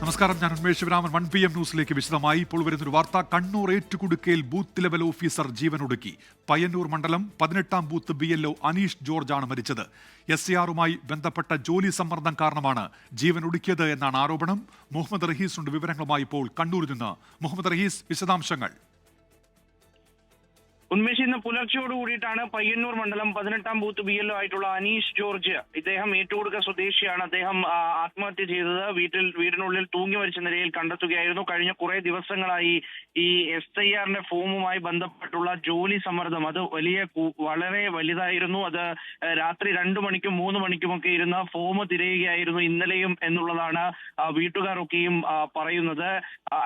നമസ്കാരം, ഞാൻ ഉന്മേഷ് ശിവരാമൻ. 1 PM ന്യൂസിലേക്ക് വിശദമായി. ഇപ്പോൾ വരുന്നൊരു വാർത്ത. കണ്ണൂർ ഏറ്റുകുടുക്കയിൽ ബൂത്ത് ലെവൽ ഓഫീസർ ജീവനൊടുക്കി. പയ്യന്നൂർ മണ്ഡലം 18-ാം ബൂത്ത് BLO അനീഷ് ജോർജാണ് മരിച്ചത്. SAR-മായി ബന്ധപ്പെട്ട ജോലി സമ്മർദ്ദം കാരണമാണ് ജീവനൊടുക്കിയത് എന്നാണ് ആരോപണം. മുഹമ്മദ് റഹീസ് ഉണ്ട് വിവരങ്ങളുമായി ഇപ്പോൾ കണ്ണൂരിൽ നിന്ന്. മുഹമ്മദ് റഹീസ്, വിശദാംശങ്ങൾ. ഉന്മേഷ്, ഇന്ന് പുലർച്ചയോട് കൂടിയിട്ടാണ് പയ്യന്നൂർ മണ്ഡലം 18-ാം ബൂത്ത് BLO ആയിട്ടുള്ള അനീഷ് ജോർജ്, ഇദ്ദേഹം ഏറ്റുകൊടുക്ക സ്വദേശിയാണ്. അദ്ദേഹം ആത്മഹത്യ ചെയ്തത് വീടിനുള്ളിൽ തൂങ്ങി മരിച്ച നിലയിൽ കണ്ടെത്തുകയായിരുന്നു. കഴിഞ്ഞ കുറെ ദിവസങ്ങളായി ഈ SIR-ന്റെ ഫോമുമായി ബന്ധപ്പെട്ടുള്ള ജോലി സമ്മർദ്ദം അത് വളരെ വലുതായിരുന്നു. അത് രാത്രി 2 മണിക്കും 3 മണിക്കുമൊക്കെ ഇരുന്ന് ഫോം തിരയുകയായിരുന്നു ഇന്നലെയും എന്നുള്ളതാണ് വീട്ടുകാരൊക്കെയും പറയുന്നത്.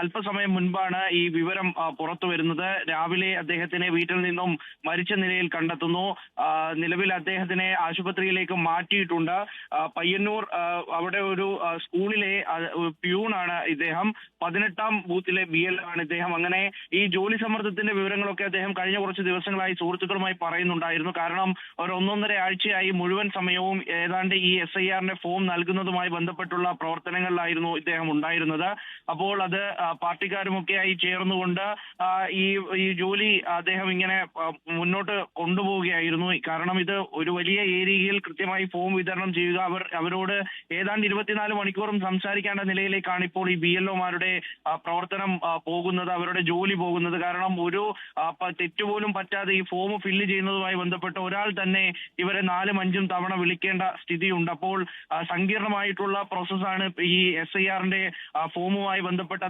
അല്പസമയം മുൻപാണ് ഈ വിവരം പുറത്തു വരുന്നത്. രാവിലെ അദ്ദേഹത്തിനെ വീട്ടിൽ നിന്നും മരിച്ച നിലയിൽ കണ്ടെത്തുന്നു. നിലവിൽ അദ്ദേഹത്തിനെ ആശുപത്രിയിലേക്ക് മാറ്റിയിട്ടുണ്ട്. പയ്യന്നൂർ അവിടെ ഒരു സ്കൂളിലെ പ്യൂണാണ് ഇദ്ദേഹം. 18-ാം ബൂത്തിലെ BLO ആണ് ഇദ്ദേഹം. അങ്ങനെ ഈ ജോലി സമ്മർദ്ദത്തിന്റെ വിവരങ്ങളൊക്കെ അദ്ദേഹം കഴിഞ്ഞ കുറച്ച് ദിവസങ്ങളായി സുഹൃത്തുക്കളുമായി പറയുന്നുണ്ടായിരുന്നു. കാരണം ഒരു 1.5 ആഴ്ചയായി മുഴുവൻ സമയവും ഏതാണ്ട് ഈ SIR-ന്റെ ഫോം നൽകുന്നതുമായി ബന്ധപ്പെട്ടുള്ള പ്രവർത്തനങ്ങളിലായിരുന്നു ഇദ്ദേഹം ഉണ്ടായിരുന്നത്. അപ്പോൾ അത് പാർട്ടിക്കാരുമൊക്കെയായി ചേർന്നുകൊണ്ട് ഈ ജോലി അദ്ദേഹം ഇങ്ങനെ മുന്നോട്ട് കൊണ്ടുപോവുകയായിരുന്നു. കാരണം ഇത് ഒരു വലിയ ഏരിയയിൽ കൃത്യമായി ഫോം വിതരണം ചെയ്യുക, അവരോട് ഏതാണ്ട് 24 മണിക്കൂറും സംസാരിക്കേണ്ട നിലയിലേക്കാണ് ഇപ്പോൾ ഈ BLO-മാരുടെ പ്രവർത്തനം പോകുന്നത്, അവരുടെ ജോലി പോകുന്നത്. കാരണം ഒരു തെറ്റുപോലും പറ്റാതെ ഈ ഫോം ഫില്ല് ചെയ്യുന്നതുമായി ബന്ധപ്പെട്ട് ഒരാൾ തന്നെ ഇവരെ 4-5 തവണ വിളിക്കേണ്ട സ്ഥിതിയുണ്ട്. അപ്പോൾ സങ്കീർണമായിട്ടുള്ള പ്രോസസ്സാണ് ഈ SIR-ന്റെ ഫോമുമായി ബന്ധപ്പെട്ട്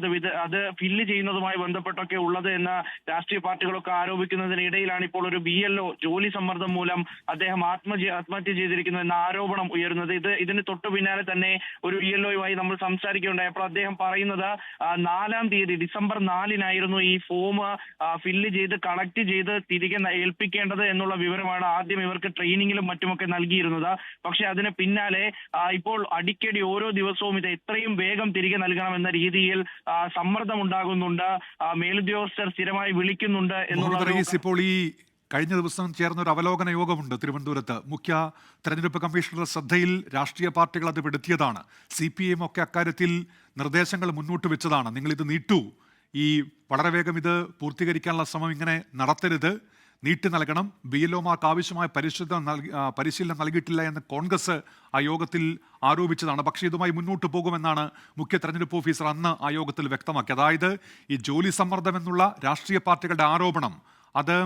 അത് ഫില്ല് ചെയ്യുന്നതുമായി ബന്ധപ്പെട്ടൊക്കെ ഉള്ളത് എന്ന് രാഷ്ട്രീയ പാർട്ടികളൊക്കെ ആരോപിക്കുന്നതിനിടയിലാണ് ഇപ്പോൾ ഒരു BLO ജോലി സമ്മർദ്ദം മൂലം അദ്ദേഹം ആത്മഹത്യ ചെയ്തിരിക്കുന്നു എന്ന ആരോപണം ഉയരുന്നത്. ഇതിന് തൊട്ടു പിന്നാലെ തന്നെ ഒരു BLO-യുമായി നമ്മൾ സംസാരിക്കുകയുണ്ടായി. അപ്പോൾ അദ്ദേഹം പറയുന്നത് 4-ാം തീയതി ഡിസംബർ 4-നായിരുന്നു ഈ ഫോം ഫില്ല് ചെയ്ത് കളക്ട് ചെയ്ത് തിരികെ ഏൽപ്പിക്കേണ്ടത് എന്നുള്ള വിവരമാണ് ആദ്യം ഇവർക്ക് ട്രെയിനിങ്ങിലും മറ്റുമൊക്കെ നൽകിയിരുന്നത്. പക്ഷെ അതിന് പിന്നാലെ ഇപ്പോൾ അടിക്കടി ഓരോ ദിവസവും ഇത് എത്രയും വേഗം തിരികെ നൽകണമെന്ന രീതിയിൽ സമ്മർദ്ദം ഉണ്ടാകുന്നുണ്ട്. മേലുദ്യോഗസ്ഥർ സ്ഥിരമായി വിളിക്കുന്നുണ്ട് എന്നുള്ള. ഇപ്പോൾ ഈ കഴിഞ്ഞ ദിവസം ചേർന്ന ഒരു അവലോകന യോഗമുണ്ട് തിരുവനന്തപുരത്ത്. മുഖ്യ തെരഞ്ഞെടുപ്പ് കമ്മീഷണറുടെ ശ്രദ്ധയിൽ രാഷ്ട്രീയ പാർട്ടികൾ അത് പെടുത്തിയതാണ്. CPM ഒക്കെ അക്കാര്യത്തിൽ നിർദ്ദേശങ്ങൾ മുന്നോട്ട് വെച്ചതാണ്. നിങ്ങളിത് നീട്ടൂ, ഈ വളരെ വേഗം ഇത് പൂർത്തീകരിക്കാനുള്ള ശ്രമം ഇങ്ങനെ നടത്തരുത്, നീട്ടി നൽകണം, BLO-മാർക്ക് ആവശ്യമായ പരിശീലനം നൽകിയിട്ടില്ല എന്ന് കോൺഗ്രസ് ആ യോഗത്തിൽ ആരോപിച്ചതാണ്. പക്ഷേ ഇതുമായി മുന്നോട്ട് പോകുമെന്നാണ് മുഖ്യ തെരഞ്ഞെടുപ്പ് ഓഫീസർ അന്ന് ആ യോഗത്തിൽ വ്യക്തമാക്കി. അതായത് ഈ ജോലി സമ്മർദ്ദം എന്നുള്ള രാഷ്ട്രീയ പാർട്ടികളുടെ ആരോപണം അത്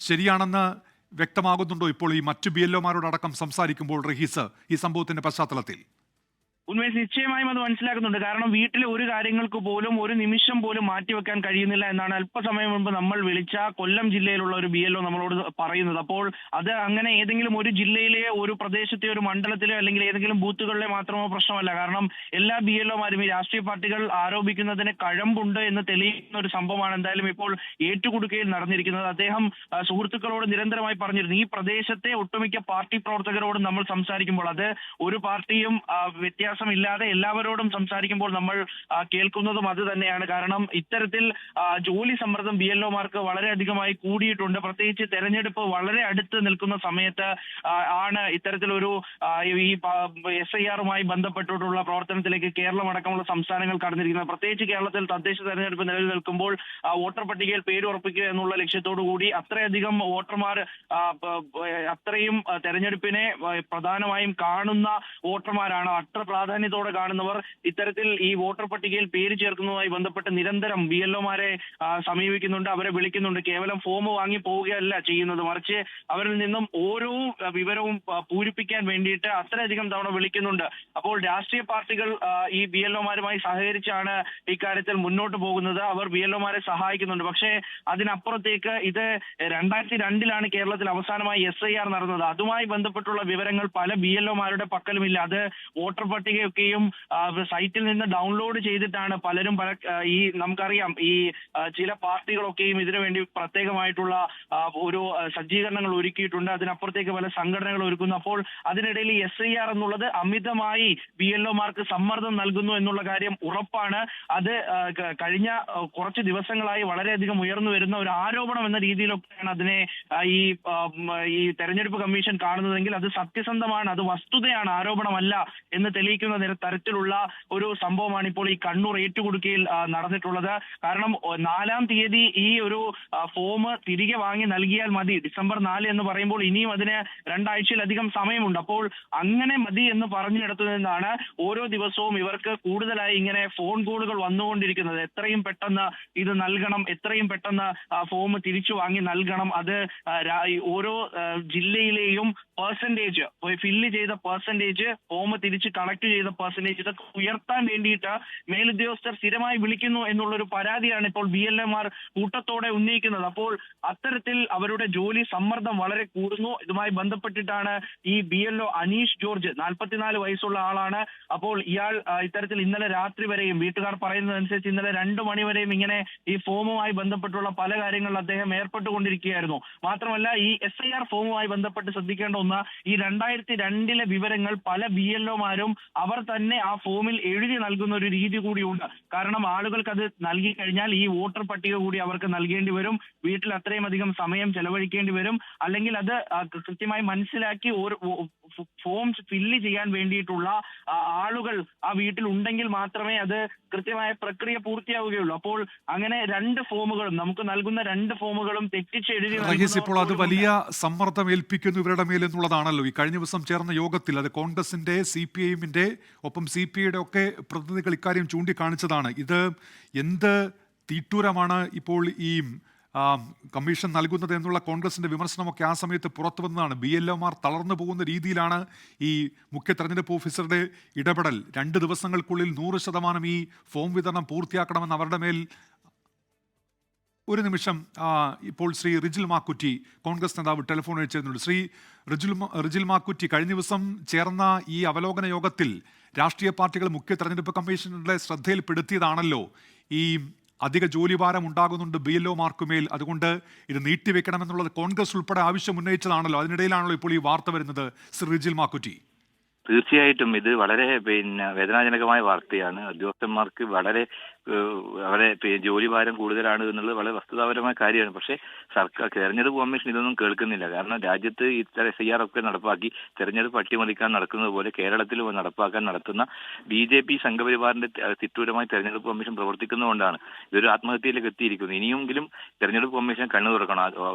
ശരിയാണെന്ന് വ്യക്തമാകുന്നുണ്ടോ ഇപ്പോൾ ഈ മറ്റു BLO-മാരോടക്കം സംസാരിക്കുമ്പോൾ റഹീസ് ഈ സംഭവത്തിന്റെ പശ്ചാത്തലത്തിൽ? ഉന്മേഷ്, നിശ്ചയമായും അത് മനസ്സിലാക്കുന്നുണ്ട്. കാരണം വീട്ടിലെ ഒരു കാര്യങ്ങൾക്ക് പോലും ഒരു നിമിഷം പോലും മാറ്റിവെക്കാൻ കഴിയുന്നില്ല എന്നാണ് അല്പസമയം മുൻപ് നമ്മൾ വിളിച്ച കൊല്ലം ജില്ലയിലുള്ള ഒരു BLO നമ്മളോട് പറയുന്നത്. അപ്പോൾ അത് അങ്ങനെ ഏതെങ്കിലും ഒരു ജില്ലയിലെ ഒരു പ്രദേശത്തെ ഒരു മണ്ഡലത്തിലോ അല്ലെങ്കിൽ ഏതെങ്കിലും ബൂത്തുകളിലെ മാത്രമോ പ്രശ്നമല്ല. കാരണം എല്ലാ BLO-മാരും ഈ രാഷ്ട്രീയ പാർട്ടികൾ ആരോപിക്കുന്നതിന് കഴമ്പുണ്ട് എന്ന് തെളിയിക്കുന്ന ഒരു സംഭവമാണ് എന്തായാലും ഇപ്പോൾ ഏറ്റുകുടുക്കയിൽ നടന്നിരിക്കുന്നത്. അദ്ദേഹം സുഹൃത്തുക്കളോട് നിരന്തരമായി പറഞ്ഞിരുന്നു, ഈ പ്രദേശത്തെ ഒട്ടുമിക്ക പാർട്ടി പ്രവർത്തകരോടും നമ്മൾ സംസാരിക്കുമ്പോൾ അത് ഒരു പാർട്ടിയും ഇല്ലാതെ എല്ലാവരോടും സംസാരിക്കുമ്പോൾ നമ്മൾ കേൾക്കുന്നതും അത് തന്നെയാണ്. കാരണം ഇത്തരത്തിൽ ജോലി സമ്മർദ്ദം BLO-മാർക്ക് വളരെയധികമായി കൂടിയിട്ടുണ്ട്. പ്രത്യേകിച്ച് തെരഞ്ഞെടുപ്പ് വളരെ അടുത്ത് നിൽക്കുന്ന സമയത്ത് ആണ് ഇത്തരത്തിലൊരു ഈ SIR-മായി ബന്ധപ്പെട്ടിട്ടുള്ള പ്രവർത്തനത്തിലേക്ക് കേരളം അടക്കമുള്ള സംസ്ഥാനങ്ങൾ കടന്നിരിക്കുന്നത്. പ്രത്യേകിച്ച് കേരളത്തിൽ തദ്ദേശ തെരഞ്ഞെടുപ്പ് നിലവിൽ നിൽക്കുമ്പോൾ വോട്ടർ പട്ടികയിൽ പേര് ഉറപ്പിക്കുക എന്നുള്ള ലക്ഷ്യത്തോടു കൂടി അത്രയധികം വോട്ടർമാർ അത്രയും തെരഞ്ഞെടുപ്പിനെ പ്രധാനമായും കാണുന്ന വോട്ടർമാരാണ്. പ്രാധാന്യത്തോടെ കാണുന്നവർ ഇത്തരത്തിൽ ഈ വോട്ടർ പട്ടികയിൽ പേര് ചേർക്കുന്നതുമായി ബന്ധപ്പെട്ട് നിരന്തരം BLO-മാരെ സമീപിക്കുന്നുണ്ട്, അവരെ വിളിക്കുന്നുണ്ട്. കേവലം ഫോം വാങ്ങി പോവുകയല്ല ചെയ്യുന്നത്, മറിച്ച് അവരിൽ നിന്നും ഓരോ വിവരവും പൂരിപ്പിക്കാൻ വേണ്ടിയിട്ട് അത്രയധികം തവണ വിളിക്കുന്നുണ്ട്. അപ്പോൾ രാഷ്ട്രീയ പാർട്ടികൾ ഈ BLO-മാരുമായി സഹകരിച്ചാണ് ഇക്കാര്യത്തിൽ മുന്നോട്ട് പോകുന്നത്. അവർ BLO-മാരെ സഹായിക്കുന്നുണ്ട്. പക്ഷേ അതിനപ്പുറത്തേക്ക് ഇത് 2002-ലാണ് കേരളത്തിൽ അവസാനമായി SIR നടന്നത്. അതുമായി ബന്ധപ്പെട്ടുള്ള വിവരങ്ങൾ പല BLO-മാരുടെ പക്കലുമില്ല. അത് വോട്ടർ പട്ടികയൊക്കെയും സൈറ്റിൽ നിന്ന് ഡൗൺലോഡ് ചെയ്തിട്ടാണ് പലരും ഈ നമുക്കറിയാം ഈ ചില പാർട്ടികളൊക്കെയും ഇതിനുവേണ്ടി പ്രത്യേകമായിട്ടുള്ള ഒരു സജ്ജീകരണങ്ങൾ ഒരുക്കിയിട്ടുണ്ട്. അതിനപ്പുറത്തേക്ക് പല സംഘടനകൾ ഒരുക്കുന്നു. അപ്പോൾ അതിനിടയിൽ SIR എന്നുള്ളത് അമിതമായി BLO-മാർക്ക് സമ്മർദ്ദം നൽകുന്നു എന്നുള്ള കാര്യം ഉറപ്പാണ്. അത് കഴിഞ്ഞ കുറച്ച് ദിവസങ്ങളായി വളരെയധികം ഉയർന്നു വരുന്ന ഒരു ആരോപണം എന്ന രീതിയിലൊക്കെയാണ് അതിനെ ഈ തെരഞ്ഞെടുപ്പ് കമ്മീഷൻ കാണുന്നതെങ്കിൽ അത് സത്യസന്ധമാണ്, അത് വസ്തുതയാണ്, ആരോപണമല്ല എന്ന് തെളിയിക്കുന്ന വിളിക്കുന്ന തരത്തിലുള്ള ഒരു സംഭവമാണ് ഇപ്പോൾ ഈ കണ്ണൂർ ഏറ്റുകൊടുക്കയിൽ നടന്നിട്ടുള്ളത്. കാരണം 4-ാം തീയതി ഈ ഒരു ഫോം തിരികെ വാങ്ങി നൽകിയാൽ മതി. ഡിസംബർ 4 എന്ന് പറയുമ്പോൾ ഇനിയും അതിന് 2 ആഴ്ചയിലധികം സമയമുണ്ട്. അപ്പോൾ അങ്ങനെ മതി എന്ന് പറഞ്ഞിടത്തു നിന്നാണ് ഓരോ ദിവസവും ഇവർക്ക് കൂടുതലായി ഇങ്ങനെ ഫോൺ കോളുകൾ വന്നുകൊണ്ടിരിക്കുന്നത്. എത്രയും പെട്ടെന്ന് ഇത് നൽകണം, എത്രയും പെട്ടെന്ന് ഫോം തിരിച്ചു വാങ്ങി നൽകണം, അത് ഓരോ ജില്ലയിലെയും പെർസെന്റേജ്, ഫില്ല് ചെയ്ത പെർസെന്റേജ്, ഫോം തിരിച്ച് കളക്ട് ചെയ്ത പെർസെന്റേജ്, ഇതൊക്കെ ഉയർത്താൻ വേണ്ടിയിട്ട് മേലുദ്യോഗസ്ഥർ സ്ഥിരമായി വിളിക്കുന്നു എന്നുള്ളൊരു പരാതിയാണ് ഇപ്പോൾ BLOമാർ കൂട്ടത്തോടെ ഉന്നയിക്കുന്നത്. അപ്പോൾ അത്തരത്തിൽ അവരുടെ ജോലി സമ്മർദ്ദം വളരെ കൂടുന്നു. ഇതുമായി ബന്ധപ്പെട്ടിട്ടാണ് ഈ BLO അനീഷ് ജോർജ്, 44 വയസ്സുള്ള ആളാണ്. അപ്പോൾ ഇയാൾ ഇത്തരത്തിൽ ഇന്നലെ രാത്രി വരെയും, വീട്ടുകാർ പറയുന്നതനുസരിച്ച് ഇന്നലെ 2 മണി വരെയും ഇങ്ങനെ ഈ ഫോമുമായി ബന്ധപ്പെട്ടുള്ള പല കാര്യങ്ങളിൽ അദ്ദേഹം ഏർപ്പെട്ടുകൊണ്ടിരിക്കുകയായിരുന്നു. മാത്രമല്ല ഈ SIR ഫോമുമായി ബന്ധപ്പെട്ട് ശ്രദ്ധിക്കേണ്ട ഒന്ന്, ഈ 2002 വിവരങ്ങൾ പല BLOമാരും അവർ തന്നെ ആ ഫോമിൽ എഴുതി നൽകുന്ന ഒരു രീതി കൂടിയുണ്ട്. കാരണം ആളുകൾക്ക് അത് നൽകി കഴിഞ്ഞാൽ ഈ വോട്ടർ പട്ടിക കൂടി അവർക്ക് നൽകേണ്ടി വരും, വീട്ടിൽ അത്രയും അധികം സമയം ചെലവഴിക്കേണ്ടി വരും, അല്ലെങ്കിൽ അത് കൃത്യമായി മനസ്സിലാക്കി ഫോംസ് ഫില്ല് ചെയ്യാൻ വേണ്ടിയിട്ടുള്ള ആളുകൾ ആ വീട്ടിൽ ഉണ്ടെങ്കിൽ മാത്രമേ അത് കൃത്യമായ പ്രക്രിയ പൂർത്തിയാവുകയുള്ളൂ. അപ്പോൾ അങ്ങനെ 2 ഫോമുകളും, നമുക്ക് നൽകുന്ന 2 ഫോമുകളും തെറ്റിച്ച് എഴുതി ഇപ്പോൾ അത് വലിയ സമ്മർദ്ദം ഏൽപ്പിക്കുന്നു ഇവരുടെ മേൽ എന്നുള്ളതാണല്ലോ. ഈ കഴിഞ്ഞ ദിവസം ചേർന്ന യോഗത്തിൽ അത് കോൺഗ്രസിന്റെ, CPIഎമ്മിന്റെ ഒപ്പം CPIയുടെ ഒക്കെ പ്രതിനിധികൾ ഇക്കാര്യം ചൂണ്ടിക്കാണിച്ചതാണ്. ഇത് എന്ത് തീട്ടൂരമാണ് ഇപ്പോൾ ഈ കമ്മീഷൻ നൽകുന്നത് എന്നുള്ള കോൺഗ്രസിന്റെ വിമർശനമൊക്കെ ആ സമയത്ത് പുറത്തു വന്നതാണ്. BLOമാർ തളർന്നു പോകുന്ന രീതിയിലാണ് ഈ മുഖ്യ തെരഞ്ഞെടുപ്പ് ഓഫീസറുടെ ഇടപെടൽ. 2 ദിവസങ്ങൾക്കുള്ളിൽ 100% ഈ ഫോം വിതരണം പൂർത്തിയാക്കണമെന്ന് അവരുടെ മേൽ. ഒരു നിമിഷം, ഇപ്പോൾ ശ്രീ റിജിൽ മാക്കുറ്റി, കോൺഗ്രസ് നേതാവ്, ടെലിഫോൺ വെച്ചിരുന്നുണ്ട്. ശ്രീ റിജിൽ മാക്കുറ്റി, കഴിഞ്ഞ ദിവസം ചേർന്ന ഈ അവലോകന യോഗത്തിൽ രാഷ്ട്രീയ പാർട്ടികൾ മുഖ്യ തെരഞ്ഞെടുപ്പ് കമ്മീഷനുടെ ശ്രദ്ധയിൽപ്പെടുത്തിയതാണല്ലോ ഈ അധിക ജോലിഭാരം ഉണ്ടാകുന്നുണ്ട് BLOമാർക്കുമേൽ, അതുകൊണ്ട് ഇത് നീട്ടിവെക്കണമെന്നുള്ളത് കോൺഗ്രസ് ഉൾപ്പെടെ ആവശ്യം ഉന്നയിച്ചതാണല്ലോ. അതിനിടയിലാണല്ലോ ഇപ്പോൾ ഈ വാർത്ത വരുന്നത്. ശ്രീ റിജിൽ മാക്കുറ്റി. തീർച്ചയായിട്ടും ഇത് വളരെ വേദനാജനകമായ വാർത്തയാണ്. ഉദ്യോഗസ്ഥന്മാർക്ക് വളരെ ജോലി ഭാരം കൂടുതലാണ് എന്നുള്ളത് വളരെ വസ്തുതാപരമായ കാര്യമാണ്. പക്ഷേ സർക്കാർ, തെരഞ്ഞെടുപ്പ് കമ്മീഷൻ ഇതൊന്നും കേൾക്കുന്നില്ല. കാരണം രാജ്യത്ത് ഇത്തരം SIR ഒക്കെ നടപ്പാക്കി തെരഞ്ഞെടുപ്പ് അട്ടിമറിക്കാൻ നടക്കുന്നത് പോലെ കേരളത്തിൽ നടപ്പാക്കാൻ നടത്തുന്ന BJP സംഘപരിവാറിന്റെ തിട്ടൂരമായി തെരഞ്ഞെടുപ്പ് കമ്മീഷൻ പ്രവർത്തിക്കുന്നതുകൊണ്ടാണ് ഇതൊരു ആത്മഹത്യയിലേക്ക് എത്തിയിരിക്കുന്നത്. ഇനിയെങ്കിലും തെരഞ്ഞെടുപ്പ് കമ്മീഷൻ കണ്ണു തുറക്കണം.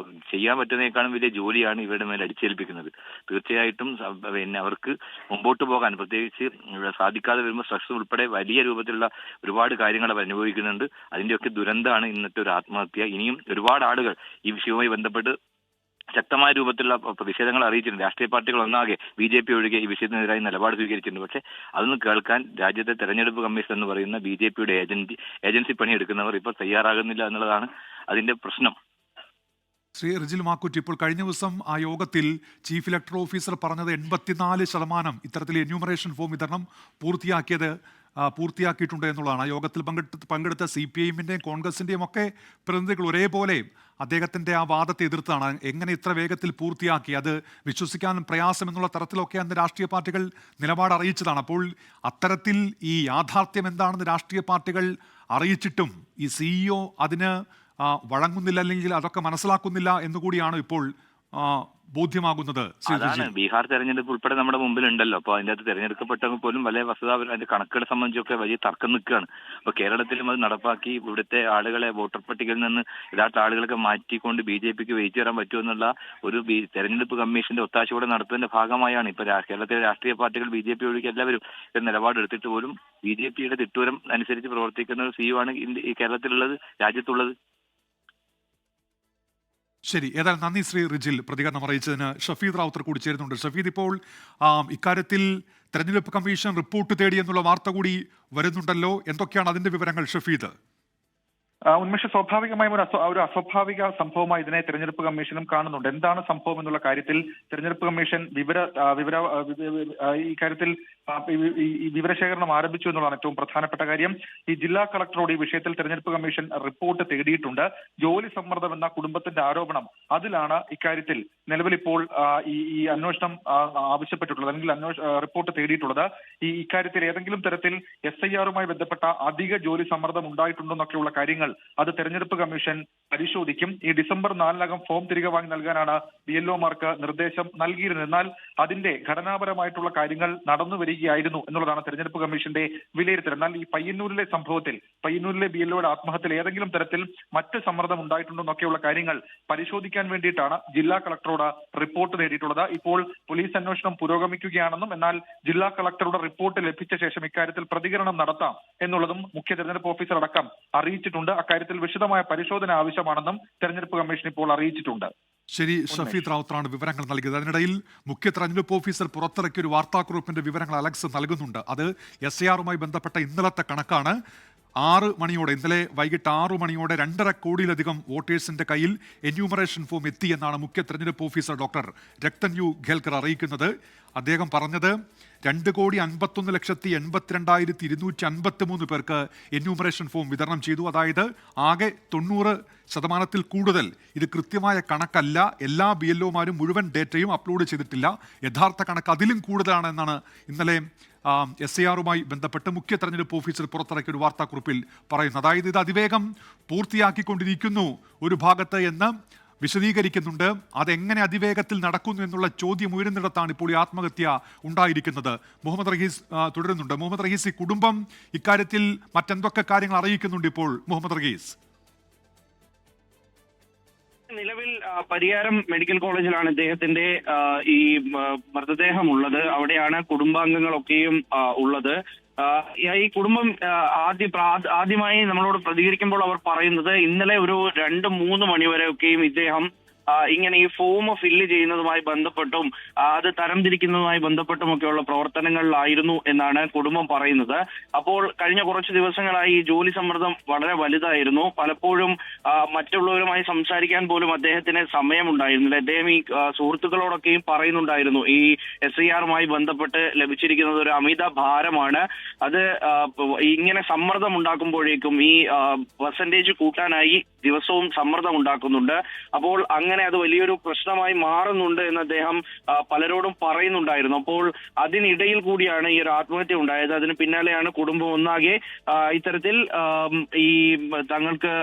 ചെയ്യാൻ പറ്റുന്നതിനേക്കാളും വലിയ ജോലിയാണ് ഇവരുടെ മേൽ അടിച്ചേൽപ്പിക്കുന്നത്. തീർച്ചയായിട്ടും അവർക്ക് മുമ്പോട്ട് പോകാൻ, പ്രത്യേകിച്ച് സാധിക്കാതെ വരുമ്പോൾ സ്ട്രെസ് ഉൾപ്പെടെ വലിയ രൂപത്തിലുള്ള ഒരുപാട് കാര്യങ്ങൾ അവർ അനുഭവിക്കുന്നുണ്ട്. അതിന്റെയൊക്കെ ദുരന്തമാണ് ഇന്നത്തെ ഒരു ആത്മഹത്യ. ഇനിയും ഒരുപാട് ആളുകൾ ഈ വിഷയവുമായി ബന്ധപ്പെട്ട് ശക്തമായ രൂപത്തിലുള്ള പ്രതിഷേധങ്ങൾ അറിയിച്ചിട്ടുണ്ട്. രാഷ്ട്രീയ പാർട്ടികൾ ഒന്നാകെ, BJP ഒഴികെ, ഈ വിഷയത്തിനെതിരായി നിലപാട് സ്വീകരിച്ചിട്ടുണ്ട്. പക്ഷേ അതൊന്നും കേൾക്കാൻ രാജ്യത്തെ തെരഞ്ഞെടുപ്പ് കമ്മീഷൻ എന്ന് പറയുന്ന BJPയുടെ ഏജൻസി പണിയെടുക്കുന്നവർ ഇപ്പോൾ തയ്യാറാകുന്നില്ല എന്നുള്ളതാണ് അതിന്റെ പ്രശ്നം. ശ്രീ റിജിൽ മാക്കുറ്റി, ഇപ്പോൾ കഴിഞ്ഞ ദിവസം ആ യോഗത്തിൽ ചീഫ് ഇലക്ടറൽ ഓഫീസർ പറഞ്ഞത് 84% ഇത്തരത്തിൽ എന്യൂമറേഷൻ ഫോം വിതരണം പൂർത്തിയാക്കിയിട്ടുണ്ട് എന്നുള്ളതാണ്. ആ യോഗത്തിൽ പങ്കെടുത്ത CPIഎമ്മിന്റെയും കോൺഗ്രസിന്റെയും ഒക്കെ പ്രതിനിധികൾ ഒരേപോലെ അദ്ദേഹത്തിന്റെ ആ വാദത്തെ എതിർത്താണ്. എങ്ങനെ ഇത്ര വേഗത്തിൽ പൂർത്തിയാക്കി, അത് വിശ്വസിക്കാൻ പ്രയാസം എന്നുള്ള തരത്തിലൊക്കെ അന്ന് രാഷ്ട്രീയ പാർട്ടികൾ നിലപാട് അറിയിച്ചതാണ്. അപ്പോൾ അത്തരത്തിൽ ഈ യാഥാർത്ഥ്യം എന്താണെന്ന് രാഷ്ട്രീയ പാർട്ടികൾ അറിയിച്ചിട്ടും ഈ CEO അതിന് വഴങ്ങുന്നില്ല, അല്ലെങ്കിൽ അതൊക്കെ മനസ്സിലാക്കുന്നില്ല എന്നുകൂടിയാണ് ഇപ്പോൾ ബോധ്യമാകുന്നത്. അതാണ് ബീഹാർ തെരഞ്ഞെടുപ്പ് ഉൾപ്പെടെ നമ്മുടെ മുമ്പിലുണ്ടല്ലോ. അപ്പോൾ അതിൻ്റെ അകത്ത് തെരഞ്ഞെടുക്കപ്പെട്ടവർ പോലും വലിയ വസ്തുതാപരം അതിന്റെ കണക്കുകളെ സംബന്ധിച്ചൊക്കെ വലിയ തർക്കം നിൽക്കുകയാണ്. അപ്പോൾ കേരളത്തിലും അത് നടപ്പാക്കി ഇവിടുത്തെ ആളുകളെ വോട്ടർ പട്ടികയിൽ നിന്ന് യഥാർത്ഥ ആളുകളൊക്കെ മാറ്റിക്കൊണ്ട് BJPക്ക് വെയിറ്റ് ചെയ്യാൻ പറ്റുമെന്നുള്ള ഒരു തെരഞ്ഞെടുപ്പ് കമ്മീഷന്റെ ഒത്താശയോടെ നടത്തുന്നതിന്റെ ഭാഗമായാണ് ഇപ്പോൾ കേരളത്തിലെ രാഷ്ട്രീയ പാർട്ടികൾ, BJP ഒഴികെ എല്ലാവരും നിലപാടെടുത്തിട്ട് പോലും BJPയുടെ തിട്ടൂരം അനുസരിച്ച് പ്രവർത്തിക്കുന്ന ഒരു CEO ആണ് ഈ കേരളത്തിലുള്ളത്, രാജ്യത്തുള്ളത്. ശരി, ഏതായാലും നന്ദി ശ്രീ റിജിൽ പ്രതികരണം അറിയിച്ചതിന്. ഷഫീദ് റാവുത്തർ കൂടി ചേരുന്നുണ്ട്. ഷഫീദ്, ഇപ്പോൾ ഇക്കാര്യത്തിൽ തെരഞ്ഞെടുപ്പ് കമ്മീഷൻ റിപ്പോർട്ട് തേടി എന്നുള്ള വാർത്ത കൂടി വരുന്നുണ്ടല്ലോ, എന്തൊക്കെയാണ് അതിന്റെ വിവരങ്ങൾ ഷഫീദ്? ഉന്മേഷ, സ്വാഭാവികമായും ഒരു അസ്വാഭാവിക സംഭവമായി ഇതിനെ തെരഞ്ഞെടുപ്പ് കമ്മീഷനും കാണുന്നുണ്ട്. എന്താണ് സംഭവം എന്നുള്ള കാര്യത്തിൽ തെരഞ്ഞെടുപ്പ് കമ്മീഷൻ ഈ കാര്യത്തിൽ വിവരശേഖരണം ആരംഭിച്ചു എന്നുള്ളതാണ് ഏറ്റവും പ്രധാനപ്പെട്ട കാര്യം. ഈ ജില്ലാ കളക്ടറോട് ഈ വിഷയത്തിൽ തെരഞ്ഞെടുപ്പ് കമ്മീഷൻ റിപ്പോർട്ട് തേടിയിട്ടുണ്ട്. ജോലി സമ്മർദ്ദം എന്ന കുടുംബത്തിന്റെ ആരോപണം, അതിലാണ് ഇക്കാര്യത്തിൽ നിലവിലിപ്പോൾ ഈ അന്വേഷണം ആവശ്യപ്പെട്ടിട്ടുള്ളത്, അല്ലെങ്കിൽ റിപ്പോർട്ട് തേടിയിട്ടുള്ളത്. ഇക്കാര്യത്തിൽ ഏതെങ്കിലും തരത്തിൽ SIRമായി ബന്ധപ്പെട്ട അധിക ജോലി സമ്മർദ്ദം ഉണ്ടായിട്ടുണ്ടോ എന്നൊക്കെയുള്ള കാര്യങ്ങൾ അത് തെരഞ്ഞെടുപ്പ് കമ്മീഷൻ പരിശോധിക്കും. ഈ ഡിസംബർ 4-നകം ഫോം തിരികെ വാങ്ങി നൽകാനാണ് BLOമാർക്ക് നിർദ്ദേശം നൽകിയിരുന്നത്. എന്നാൽ അതിന്റെ ഘടനാപരമായിട്ടുള്ള കാര്യങ്ങൾ നടന്നു വരികയായിരുന്നു എന്നുള്ളതാണ് തെരഞ്ഞെടുപ്പ് കമ്മീഷന്റെ വിലയിരുത്തൽ. എന്നാൽ ഈ പയ്യന്നൂരിലെ സംഭവത്തിൽ, പയ്യന്നൂരിലെ BLOയുടെ ആത്മഹത്യയിൽ ഏതെങ്കിലും തരത്തിൽ മറ്റ് സമ്മർദ്ദം ഉണ്ടായിട്ടുണ്ടോ എന്നൊക്കെയുള്ള കാര്യങ്ങൾ പരിശോധിക്കാൻ വേണ്ടിയിട്ടാണ് ജില്ലാ കളക്ടറോട് റിപ്പോർട്ട് നേടിയിട്ടുള്ളത്. ഇപ്പോൾ പോലീസ് അന്വേഷണം പുരോഗമിക്കുകയാണെന്നും എന്നാൽ ജില്ലാ കളക്ടറുടെ റിപ്പോർട്ട് ലഭിച്ച ശേഷം ഇക്കാര്യത്തിൽ പ്രതികരണം നടത്താം എന്നുള്ളതും മുഖ്യ തെരഞ്ഞെടുപ്പ് ഓഫീസർ അടക്കം അറിയിച്ചിട്ടുണ്ട്. അക്കാര്യത്തിൽ വിശദമായ പരിശോധന ആവശ്യമാണെന്നും തെരഞ്ഞെടുപ്പ് കമ്മീഷൻ ഇപ്പോൾ അറിയിച്ചിട്ടുണ്ട്. ശരി, ഷഫീദ് റാവുത്തറാണ് വിവരങ്ങൾ നൽകിയത്. അതിനിടയിൽ മുഖ്യ തെരഞ്ഞെടുപ്പ് ഓഫീസർ പുറത്തിറക്കിയ ഒരു വാർത്താക്കുറിപ്പിന്റെ വിവരങ്ങൾ അലക്സ് നൽകുന്നുണ്ട്. അത് SARമായി ബന്ധപ്പെട്ട ഇന്നലത്തെ കണക്കാണ്. 6 മണിയോടെ, ഇന്നലെ വൈകിട്ട് 6 മണിയോടെ 2.5 കോടിയിലധികം വോട്ടേഴ്സിന്റെ കയ്യിൽ എന്യൂമറേഷൻ ഫോം എത്തി എന്നാണ് മുഖ്യ തെരഞ്ഞെടുപ്പ് ഓഫീസർ ഡോക്ടർ രക്തൻയു ഖേൽക്കർ അറിയിക്കുന്നത്. അദ്ദേഹം പറഞ്ഞത് 2,51,82,253 പേർക്ക് എന്യൂമറേഷൻ ഫോം വിതരണം ചെയ്തു. അതായത് ആകെ 90% കൂടുതൽ. ഇത് കൃത്യമായ കണക്കല്ല. എല്ലാ BLOമാരും മുഴുവൻ ഡേറ്റയും അപ്ലോഡ് ചെയ്തിട്ടില്ല. യഥാർത്ഥ കണക്ക് അതിലും കൂടുതലാണ് എന്നാണ് ഇന്നലെ SARമായി ബന്ധപ്പെട്ട് മുഖ്യ തെരഞ്ഞെടുപ്പ് ഓഫീസർ പുറത്തിറക്കിയ ഒരു വാർത്താക്കുറിപ്പിൽ പറയുന്നത്. അതായത് ഇത് അതിവേഗം പൂർത്തിയാക്കിക്കൊണ്ടിരിക്കുന്നു ഒരു ഭാഗത്ത് എന്ന് വിശദീകരിക്കുന്നുണ്ട്. അതെങ്ങനെ അതിവേഗത്തിൽ നടക്കുന്നു എന്നുള്ള ചോദ്യം ഉയരുന്നിടത്താണ് ഇപ്പോൾ ഈ ആത്മഹത്യ ഉണ്ടായിരിക്കുന്നത്. മുഹമ്മദ് റഹീസ് തുടരുന്നുണ്ട്. മുഹമ്മദ് റഹീസ്, ഈ കുടുംബം ഇക്കാര്യത്തിൽ മറ്റെന്തൊക്കെ കാര്യങ്ങൾ അറിയിക്കുന്നുണ്ട് ഇപ്പോൾ മുഹമ്മദ് റഹീസ്? നിലവിൽ പരിയാരം മെഡിക്കൽ കോളേജിലാണ് ഇദ്ദേഹത്തിന്റെ ഈ മൃതദേഹം ഉള്ളത്. അവിടെയാണ് കുടുംബാംഗങ്ങളൊക്കെയും ഉള്ളത്. ഈ കുടുംബം ആദ്യമായി നമ്മളോട് പ്രതികരിക്കുമ്പോൾ അവർ പറയുന്നത് ഇന്നലെ ഒരു 2-3 മണിവരെയൊക്കെയും ഇദ്ദേഹം ഇങ്ങനെ ഈ ഫോം ഫില്ല് ചെയ്യുന്നതുമായി ബന്ധപ്പെട്ടും അത് തരംതിരിക്കുന്നതുമായി ബന്ധപ്പെട്ടുമൊക്കെയുള്ള പ്രവർത്തനങ്ങളിലായിരുന്നു എന്നാണ് കുടുംബം പറയുന്നത്. അപ്പോൾ കഴിഞ്ഞ കുറച്ച് ദിവസങ്ങളായി ഈ ജോലി സമ്മർദ്ദം വളരെ വലുതായിരുന്നു. പലപ്പോഴും മറ്റുള്ളവരുമായി സംസാരിക്കാൻ പോലും അദ്ദേഹത്തിന് സമയമുണ്ടായിരുന്നില്ല. അദ്ദേഹം ഈ സുഹൃത്തുക്കളോടൊക്കെയും പറയുന്നുണ്ടായിരുന്നു ഈ SARമായി ബന്ധപ്പെട്ട് ലഭിച്ചിരിക്കുന്നത് ഒരു അമിത ഭാരമാണ്. അത് ഇങ്ങനെ സമ്മർദ്ദം ഉണ്ടാക്കുമ്പോഴേക്കും ഈ പെർസെന്റേജ് കൂട്ടാനായി ദിവസവും സമ്മർദ്ദം ഉണ്ടാക്കുന്നുണ്ട്. അപ്പോൾ അങ്ങനെ അത് വലിയൊരു പ്രശ്നമായി മാറുന്നുണ്ട് എന്ന് അദ്ദേഹം പലരോടും പറയുന്നുണ്ടായിരുന്നു. അപ്പോൾ അതിനിടയിൽ കൂടിയാണ് ഈ ഒരു ആത്മഹത്യ ഉണ്ടായത്. അതിന് പിന്നാലെയാണ് കുടുംബം ഒന്നാകെ ഇത്തരത്തിൽ ഈ തങ്ങൾക്ക്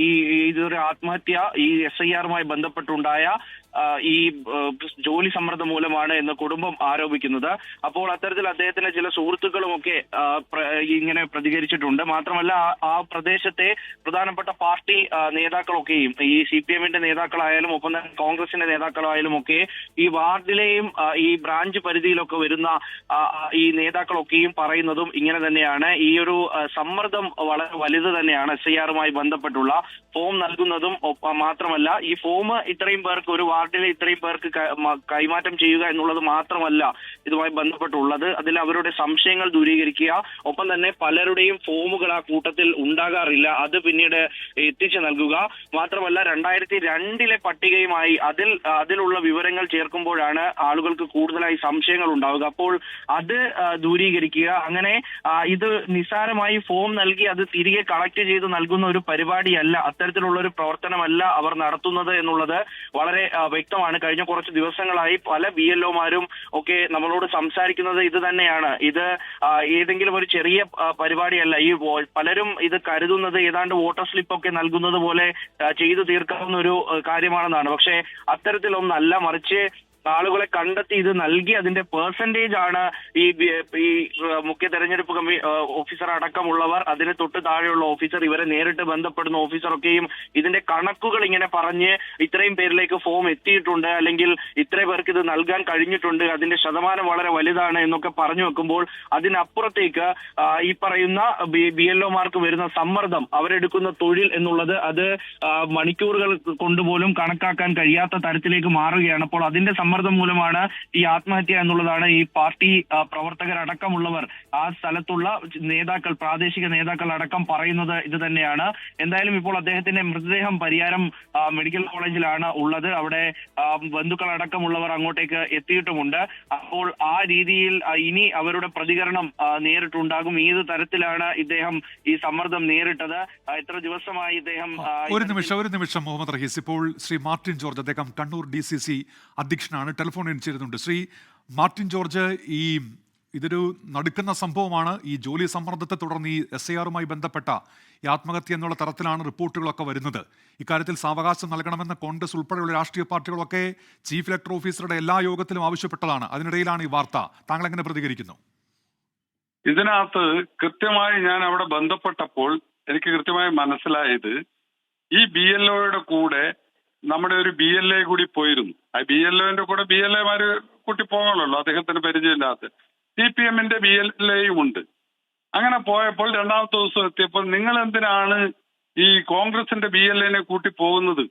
ഈ ഇതൊരു ആത്മഹത്യ ഈ SIRമായി ബന്ധപ്പെട്ടുണ്ടായ ഈ ജോലി സമ്മർദ്ദം മൂലമാണ് എന്ന് കുടുംബം ആരോപിക്കുന്നത്. അപ്പോൾ അത്തരത്തിൽ അദ്ദേഹത്തിന്റെ ചില സുഹൃത്തുക്കളുമൊക്കെ ഇങ്ങനെ പ്രതികരിച്ചിട്ടുണ്ട്. മാത്രമല്ല ആ പ്രദേശത്തെ പ്രധാനപ്പെട്ട പാർട്ടി നേതാക്കളൊക്കെയും ഈ CPMന്റെ നേതാക്കളായാലും ഒപ്പം തന്നെ കോൺഗ്രസിന്റെ നേതാക്കളായാലും ഒക്കെ ഈ വാർഡിലെയും ഈ ബ്രാഞ്ച് പരിധിയിലൊക്കെ വരുന്ന ഈ നേതാക്കളൊക്കെയും പറയുന്നതും ഇങ്ങനെ തന്നെയാണ്. ഈ ഒരു സമ്മർദ്ദം വളരെ വലുത് തന്നെയാണ് SIRമായി ബന്ധപ്പെട്ടുള്ള ഫോം നൽകുന്നതും. മാത്രമല്ല ഈ ഫോം ഇത്രയും പേർക്ക്, ഒരു വാർഡിലെ ഇത്രയും പേർക്ക് കൈമാറ്റം ചെയ്യുക എന്നുള്ളത് മാത്രമല്ല ഇതുമായി ബന്ധപ്പെട്ടുള്ളത്. അതിൽ അവരുടെ സംശയങ്ങൾ ദൂരീകരിക്കുക, ഒപ്പം തന്നെ പലരുടെയും ഫോമുകൾ ആ കൂട്ടത്തിൽ ഉണ്ടാകാറില്ല, അത് പിന്നീട് എത്തിച്ചു നൽകുക. മാത്രമല്ല 2002 പട്ടികയുമായി അതിലുള്ള വിവരങ്ങൾ ചേർക്കുമ്പോഴാണ് ആളുകൾക്ക് കൂടുതലായി സംശയങ്ങൾ ഉണ്ടാവുക. അപ്പോൾ അത് ദൂരീകരിക്കുക. അങ്ങനെ ഇത് നിസ്സാരമായി ഫോം നൽകി അത് തിരികെ കളക്ട് ചെയ്ത് നൽകുന്ന ഒരു പരിപാടിയല്ല, അത്തരത്തിലുള്ള ഒരു പ്രവർത്തനമല്ല അവർ നടത്തുന്നത് എന്നുള്ളത് വളരെ വ്യക്തമാണ്. കഴിഞ്ഞ കുറച്ച് ദിവസങ്ങളായി പല BLOമാരും ഒക്കെ നമ്മളോട് സംസാരിക്കുന്നത് ഇത് തന്നെയാണ്. ഇത് ഏതെങ്കിലും ഒരു ചെറിയ പരിപാടിയല്ല. ഈ പലരും ഇത് കരുതുന്നത് ഏതാണ്ട് വോട്ടർ സ്ലിപ്പ് ഒക്കെ നൽകുന്നത് പോലെ ചെയ്തു തീർക്കാവുന്ന ഒരു കാര്യമാണെന്നാണ്. പക്ഷേ അത്തരത്തിലൊന്നല്ല, മറിച്ച് ആളുകളെ കണ്ടെത്തി ഇത് നൽകി അതിന്റെ പെർസെന്റേജ് ആണ് ഈ മുഖ്യ തെരഞ്ഞെടുപ്പ് ഓഫീസർ അടക്കമുള്ളവർ, അതിന് തൊട്ട് താഴെയുള്ള ഓഫീസർ, ഇവരെ നേരിട്ട് ബന്ധപ്പെടുന്ന ഓഫീസറൊക്കെയും ഇതിന്റെ കണക്കുകൾ ഇങ്ങനെ പറഞ്ഞ് ഇത്രയും പേരിലേക്ക് ഫോം എത്തിയിട്ടുണ്ട്, അല്ലെങ്കിൽ ഇത്ര പേർക്ക് ഇത് നൽകാൻ കഴിഞ്ഞിട്ടുണ്ട്, അതിന്റെ ശതമാനം വളരെ വലുതാണ് എന്നൊക്കെ പറഞ്ഞു വെക്കുമ്പോൾ അതിനപ്പുറത്തേക്ക് ഈ പറയുന്ന BLOമാർക്ക് വരുന്ന സമ്മർദ്ദം, അവരെടുക്കുന്ന തൊഴിൽ എന്നുള്ളത് അത് മണിക്കൂറുകൾ കൊണ്ടുപോലും കണക്കാക്കാൻ കഴിയാത്ത തരത്തിലേക്ക് മാറുകയാണ്. അപ്പോൾ അതിന്റെ സമ്മർദ്ദം മൂലമാണ് ഈ ആത്മഹത്യ എന്നുള്ളതാണ് ഈ പാർട്ടി പ്രവർത്തകരടക്കമുള്ളവർ, ആ സ്ഥലത്തുള്ള നേതാക്കൾ, പ്രാദേശിക നേതാക്കൾ അടക്കം പറയുന്നത് ഇത് തന്നെയാണ്. എന്തായാലും ഇപ്പോൾ അദ്ദേഹത്തിന്റെ മൃതദേഹം പരിയാരം മെഡിക്കൽ കോളേജിലാണ് ഉള്ളത്. അവിടെ ബന്ധുക്കൾ അടക്കമുള്ളവർ അങ്ങോട്ടേക്ക് എത്തിയിട്ടുമുണ്ട്. അപ്പോൾ ആ രീതിയിൽ ഇനി അവരുടെ പ്രതികരണം നേരിട്ടുണ്ടാകും. ഏത് തരത്തിലാണ് ഇദ്ദേഹം ഈ സമ്മർദ്ദം നേരിട്ടത്, എത്ര ദിവസമായി ഇദ്ദേഹം. ഒരു നിമിഷം മുഹമ്മദ് റഹീസ്, ഇപ്പോൾ ശ്രീ മാർട്ടിൻ ജോർജ്, അദ്ദേഹം കണ്ണൂർ DCC അധ്യക്ഷനാണ്, ടെലിഫോണിൽ ചേരുന്നുണ്ട്. ശ്രീ മാർട്ടിൻ ജോർജ്, ഈ ഇതൊരു നടുക്കുന്ന സംഭവമാണ്. ഈ ജോലി സമ്മർദ്ദത്തെ തുടർന്ന് ഈ SIR-മായി ബന്ധപ്പെട്ട ഈ ആത്മഹത്യ എന്നുള്ള തരത്തിലാണ് റിപ്പോർട്ടുകളൊക്കെ വരുന്നത്. ഇക്കാര്യത്തിൽ സാവകാശം നൽകണമെന്ന് കോൺഗ്രസ് ഉൾപ്പെടെയുള്ള രാഷ്ട്രീയ പാർട്ടികളൊക്കെ ചീഫ് ഇലക്ടറൽ ഓഫീസറുടെ എല്ലാ യോഗത്തിലും ആവശ്യപ്പെട്ടതാണ്. അതിനിടയിലാണ് ഈ വാർത്ത. താങ്കൾ എങ്ങനെ പ്രതികരിക്കുന്നു? ഇതിനകത്ത് കൃത്യമായി ഞാൻ അവിടെ ബന്ധപ്പെട്ടപ്പോൾ എനിക്ക് കൃത്യമായി മനസ്സിലായത്, ഈ BLOയുടെ കൂടെ നമ്മുടെ ഒരു BLA കൂടി പോയിരുന്നു. ആ BLOന്റെ കൂടെ BLAമാര് കൂട്ടി പോകണമല്ലോ, അദ്ദേഹത്തിന് പരിചയമില്ലാത്ത. CPM-ന്റെ BLAയും ഉണ്ട്. അങ്ങനെ പോയപ്പോൾ രണ്ടാമത്തെ ദിവസം എത്തിയപ്പോൾ നിങ്ങൾ എന്തിനാണ് ഈ കോൺഗ്രസിന്റെ BLAനെ കൂട്ടി പോകുന്നത്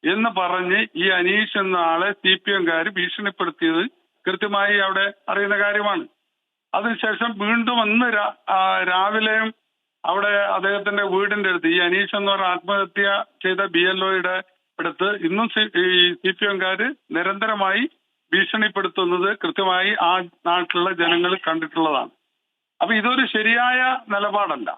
എന്ന് പറഞ്ഞ് ഈ അനീഷ് എന്ന ആളെ CPM-കാര് ഭീഷണിപ്പെടുത്തിയത് കൃത്യമായി അവിടെ അറിയുന്ന കാര്യമാണ്. അതിനുശേഷം വീണ്ടും ഇന്ന് രാവിലെയും അവിടെ അദ്ദേഹത്തിന്റെ വീടിന്റെ അടുത്ത് ഈ അനീഷ് എന്ന് പറഞ്ഞ ആത്മഹത്യ ചെയ്ത BLOയുടെ അടുത്ത് ഇന്നും ഈ CPM-കാര് നിരന്തരമായി ഭീഷണിപ്പെടുത്തുന്നത് കൃത്യമായി ആ നാട്ടിലുള്ള ജനങ്ങൾ കണ്ടിട്ടുള്ളതാണ്. അപ്പൊ ഇതൊരു ശരിയായ നിലപാടല്ല.